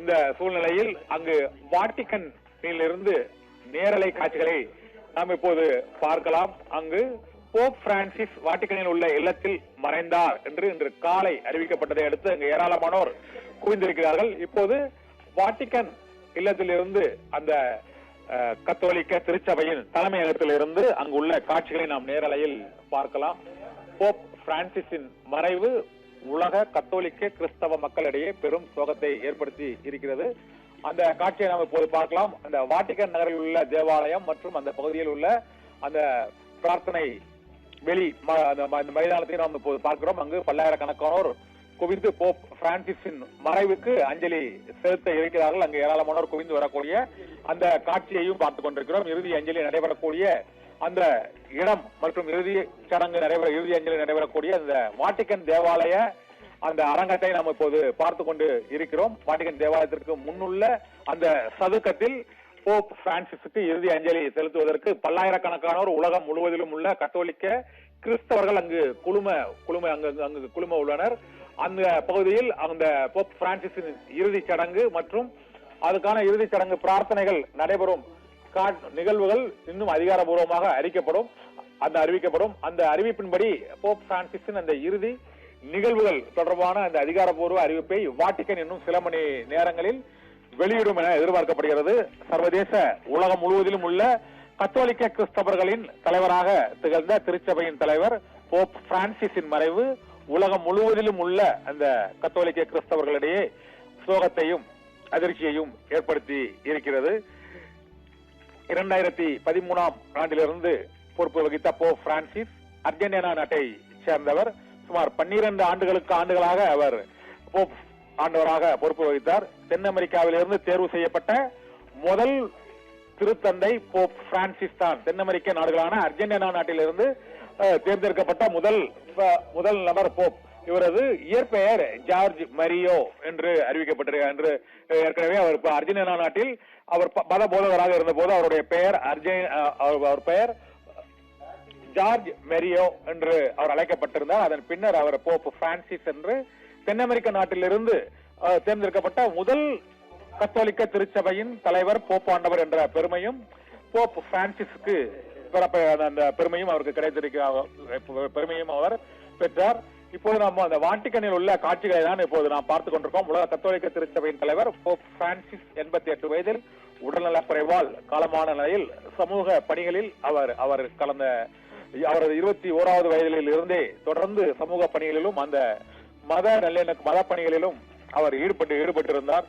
இந்த சூழ்நிலையில் அங்கு வாட்டிக்கனிலிருந்து நேரலை காட்சிகளை நாம் இப்போது பார்க்கலாம். அங்கு போப் பிரான்சிஸ் வாட்டிக்கனில் உள்ள இல்லத்தில் மறைந்தார் என்று இன்று காலை அறிவிக்கப்பட்டதை அடுத்து அங்கு ஏராளமானோர் குவிந்திருக்கிறார்கள். இப்போது வாட்டிக்கன் இல்லத்திலிருந்து அந்த கத்தோலிக்க திருச்சபையின் தலைமையகத்திலிருந்து அங்குள்ள காட்சிகளை நாம் நேரலையில் பார்க்கலாம். போப் பிரான்சிஸின் மறைவு உலக கத்தோலிக்க கிறிஸ்தவ மக்களிடையே பெரும் சோகத்தை ஏற்படுத்தி இருக்கிறது. அந்த காட்சியை நாம் இப்போது பார்க்கலாம். அந்த வாட்டிக்கன் நகரில் உள்ள தேவாலயம் மற்றும் அந்த பகுதியில் உள்ள அந்த பிரார்த்தனை வெளி மைதானத்தை நாம் இப்போது பார்க்கிறோம். அங்கு பல்லாயிரக்கணக்கானோர் குவிந்து போப் பிரான்சிஸின் மறைவுக்கு அஞ்சலி செலுத்த இருக்கிறார்கள். அங்கு ஏராளமானோர் குவிந்து வரக்கூடிய அந்த காட்சியையும் பார்த்துக் கொண்டிருக்கிறோம். இறுதி அஞ்சலி நடைபெறக்கூடிய அந்த இடம் மற்றும் இறுதி அஞ்சலி நடைபெறக்கூடிய அந்த வாட்டிக்கன் தேவாலய அந்த அரங்கத்தை நாம் இப்போது பார்த்து கொண்டு இருக்கிறோம். வாட்டிக்கன் தேவாலயத்திற்கு முன்னுள்ள அந்த சதுக்கத்தில் போப் பிரான்சிஸுக்கு இறுதி அஞ்சலி செலுத்துவதற்கு பல்லாயிரக்கணக்கானோர் உலகம் முழுவதிலும் உள்ள கத்தோலிக்க கிறிஸ்தவர்கள் அங்கு குழும உள்ளனர். அந்த பகுதியில் அந்த போப் பிரான்சிஸின் இறுதி சடங்கு மற்றும் அதுக்கான இறுதி சடங்கு பிரார்த்தனைகள் நடைபெறும் நிகழ்வுகள் இன்னும் அதிகாரபூர்வமாக அறிவிக்கப்படும். அந்த அறிவிப்பின்படி போப் பிரான்சிஸின் அந்த இறுதி நிகழ்வுகள் தொடர்பான அந்த அதிகாரப்பூர்வ அறிவிப்பை வாட்டிக்கன் இன்னும் சில மணி நேரங்களில் வெளியிடும் என எதிர்பார்க்கப்படுகிறது. சர்வதேச உலகம் முழுவதிலும் உள்ள கத்தோலிக்க கிறிஸ்தவர்களின் தலைவராக திகழ்ந்த திருச்சபையின் தலைவர் போப் பிரான்சிஸின் மறைவு உலகம் முழுவதிலும் உள்ள அந்த கத்தோலிக்க கிறிஸ்தவர்களிடையே சோகத்தையும் அதிர்ச்சியையும் ஏற்படுத்தி இருக்கிறது. 2013ஆம் ஆண்டிலிருந்து பொறுப்பு வகித்த போப் பிரான்சிஸ் அர்ஜென்டினா நாட்டை சேர்ந்தவர். சுமார் 12 ஆண்டுகளாக அவர் போப் ஆண்டவராக பொறுப்பு வகித்தார். தென் அமெரிக்காவிலிருந்து தேர்வு செய்யப்பட்ட முதல் திருத்தந்தை போப் பிரான்சிஸ் தான். தென் அமெரிக்க நாடுகளான அர்ஜென்டினா நாட்டிலிருந்து தேர்ந்தெடுக்கப்பட்ட முதல் நபர் போப். இவரது இயற்பெயர் ஜார்ஜ் மரியோ என்று அறிவிக்கப்பட்டிருக்கிறார் என்று ஏற்கனவே அவர் அர்ஜென்டினா நாட்டில் அவர் மத போதகராக இருந்த போது அவருடைய பெயர் ஜார்ஜ் மெரியோ என்று அவர் அழைக்கப்பட்டிருந்தார். அதன் பின்னர் அவர் போப் பிரான்சிஸ் என்று தென் அமெரிக்க நாட்டிலிருந்து தேர்ந்தெடுக்கப்பட்ட முதல் கத்தோலிக்க திருச்சபையின் தலைவர் போப் ஆண்டவர் என்ற பெருமையும் போப் பிரான்சிஸ்க்கு அந்த பெருமையும் அவருக்கு பெருமையும் அவர் பெற்றார். இப்போது நம்ம அந்த வாட்டிக்கனில் உள்ள காட்சிகளை தான் இப்போது நாம் பார்த்துக் கொண்டிருக்கோம். உலக கத்தோலிக்க திருச்சபையின் தலைவர் போப் பிரான்சிஸ் 88 வயதில் உடல்நலக் குறைவால் காலமான நிலையில் சமூக பணிகளில் அவர் கடந்த அவரது 21வது வயதில் இருந்தே தொடர்ந்து சமூக பணிகளிலும் அந்த மத பணிகளிலும் அவர் ஈடுபட்டிருந்தார்.